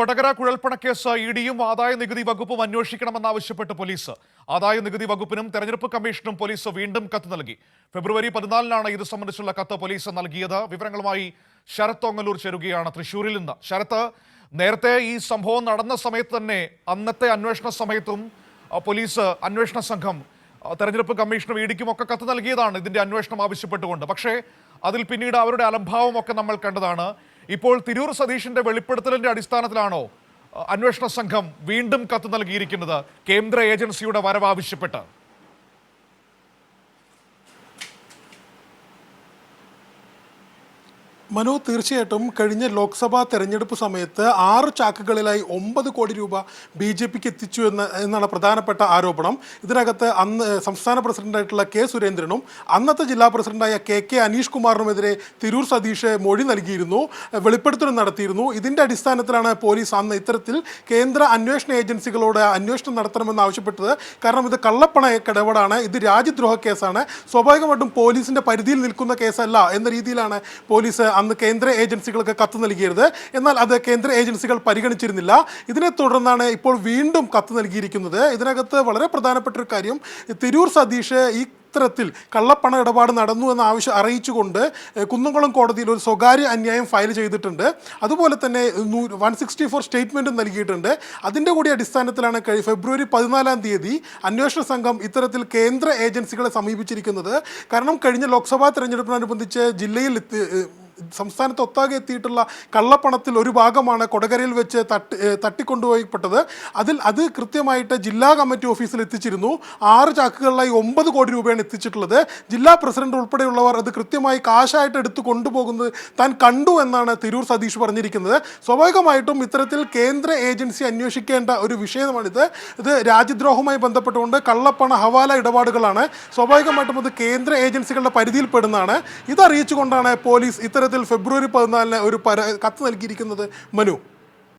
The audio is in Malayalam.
കൊടകര കുഴൽപ്പണക്കേസ് ഇഡിയും ആദായ നികുതി വകുപ്പും അന്വേഷിക്കണമെന്നാവശ്യപ്പെട്ട് പോലീസ്. ആദായ നികുതി വകുപ്പിനും തെരഞ്ഞെടുപ്പ് കമ്മീഷനും പോലീസ് വീണ്ടും കത്ത് നൽകി. ഫെബ്രുവരി 14-നാണ് ഇത് സംബന്ധിച്ചുള്ള കത്ത് പോലീസ് നൽകിയത്. വിവരങ്ങളുമായി ശരത് ഓങ്ങല്ലൂർ ചേരുകയാണ് തൃശ്ശൂരിൽ നിന്ന്. ശരത്ത്, നേരത്തെ ഈ സംഭവം നടന്ന സമയത്ത് തന്നെ അന്നത്തെ അന്വേഷണ സമയത്തും പോലീസ് അന്വേഷണ സംഘം തെരഞ്ഞെടുപ്പ് കമ്മീഷനും ഇഡിക്കും ഒക്കെ കത്ത് നൽകിയതാണ് ഇതിന്റെ അന്വേഷണം ആവശ്യപ്പെട്ടുകൊണ്ട്. പക്ഷേ അതിൽ പിന്നീട് അവരുടെ അലംഭാവമൊക്കെ നമ്മൾ കണ്ടതാണ്. ഇപ്പോൾ തിരൂർ സതീഷിന്റെ വെളിപ്പെടുത്തലിന്റെ അടിസ്ഥാനത്തിലാണോ അന്വേഷണ സംഘം വീണ്ടും കത്ത് നൽകിയിരിക്കുന്നത് കേന്ദ്ര ഏജൻസിയുടെ വരവ് ആവശ്യപ്പെട്ട്? മനു, തീർച്ചയായിട്ടും കഴിഞ്ഞ ലോക്സഭാ തെരഞ്ഞെടുപ്പ് സമയത്ത് 6 ചാക്കുകളിലായി 9 കോടി രൂപ BJPക്ക് എത്തിച്ചു എന്നാണ് പ്രധാനപ്പെട്ട ആരോപണം. ഇതിനകത്ത് അന്ന് സംസ്ഥാന പ്രസിഡന്റായിട്ടുള്ള കെ സുരേന്ദ്രനും അന്നത്തെ ജില്ലാ പ്രസിഡന്റായ കെ അനീഷ് കുമാറിനുമെതിരെ തിരൂർ സതീഷ് മൊഴി നൽകിയിരുന്നു, വെളിപ്പെടുത്തലും നടത്തിയിരുന്നു. ഇതിൻ്റെ അടിസ്ഥാനത്തിലാണ് പോലീസ് അന്ന് ഇത്തരത്തിൽ കേന്ദ്ര അന്വേഷണ ഏജൻസികളോട് അന്വേഷണം നടത്തണമെന്ന് ആവശ്യപ്പെട്ടത്. കാരണം ഇത് കള്ളപ്പണ ഇടപാടാണ്, ഇത് രാജ്യദ്രോഹ കേസാണ്, സ്വാഭാവികമായിട്ടും പോലീസിൻ്റെ പരിധിയിൽ നിൽക്കുന്ന കേസല്ല എന്ന രീതിയിലാണ് പോലീസ് അന്ന് കേന്ദ്ര ഏജൻസികൾക്ക് കത്ത് നൽകിയത്. എന്നാൽ അത് കേന്ദ്ര ഏജൻസികൾ പരിഗണിച്ചിരുന്നില്ല. ഇതിനെ തുടർന്നാണ് ഇപ്പോൾ വീണ്ടും കത്ത് നൽകിയിരിക്കുന്നത്. ഇതിനകത്ത് വളരെ പ്രധാനപ്പെട്ട ഒരു കാര്യം, തിരൂർ സതീഷ് ഇത്തരത്തിൽ കള്ളപ്പണ ഇടപാട് നടന്നു എന്ന അറിയിച്ചുകൊണ്ട് കുന്നംകുളം കോടതിയിൽ ഒരു സ്വകാര്യ അന്യായം ഫയൽ ചെയ്തിട്ടുണ്ട്. അതുപോലെ തന്നെ 164 സ്റ്റേറ്റ്മെൻറ്റും നൽകിയിട്ടുണ്ട്. അതിൻ്റെ കൂടി അടിസ്ഥാനത്തിലാണ് ഫെബ്രുവരി 14-ാം തീയതി അന്വേഷണ സംഘം ഇത്തരത്തിൽ കേന്ദ്ര ഏജൻസികളെ സമീപിച്ചിരിക്കുന്നത്. കാരണം കഴിഞ്ഞ ലോക്സഭാ തെരഞ്ഞെടുപ്പിനനുബന്ധിച്ച് ജില്ലയിൽ സംസ്ഥാനത്തൊട്ടാകെ എത്തിയിട്ടുള്ള കള്ളപ്പണത്തിൽ ഒരു ഭാഗമാണ് കൊടകരയിൽ വെച്ച് തട്ടിക്കൊണ്ടുപോയപ്പെട്ടത്. അത് കൃത്യമായിട്ട് ജില്ലാ കമ്മിറ്റി ഓഫീസിൽ എത്തിച്ചിരുന്നു. 6 ചാക്കുകളിലായി 9 കോടി രൂപയാണ് എത്തിച്ചിട്ടുള്ളത്. ജില്ലാ പ്രസിഡന്റ് ഉൾപ്പെടെയുള്ളവർ അത് കൃത്യമായി കാശായിട്ട് എടുത്തു കൊണ്ടുപോകുന്നത് താൻ കണ്ടു എന്നാണ് തിരൂർ സതീഷ് പറഞ്ഞിരിക്കുന്നത്. സ്വാഭാവികമായിട്ടും ഇത്തരത്തിൽ കേന്ദ്ര ഏജൻസി അന്വേഷിക്കേണ്ട ഒരു വിഷയമാണിത്. ഇത് രാജ്യദ്രോഹവുമായി ബന്ധപ്പെട്ടുകൊണ്ട് കള്ളപ്പണ ഹവാല ഇടപാടുകളാണ്. സ്വാഭാവികമായിട്ടും അത് കേന്ദ്ര ഏജൻസികളുടെ പരിധിയിൽപ്പെടുന്നതാണ്. ഇതറിയിച്ചുകൊണ്ടാണ് പോലീസ് ഇത്തരത്തിൽ ഫെബ്രുവരി 14-ന് ഒരു കത്ത് നൽകിയിരിക്കുന്നത്. മനു.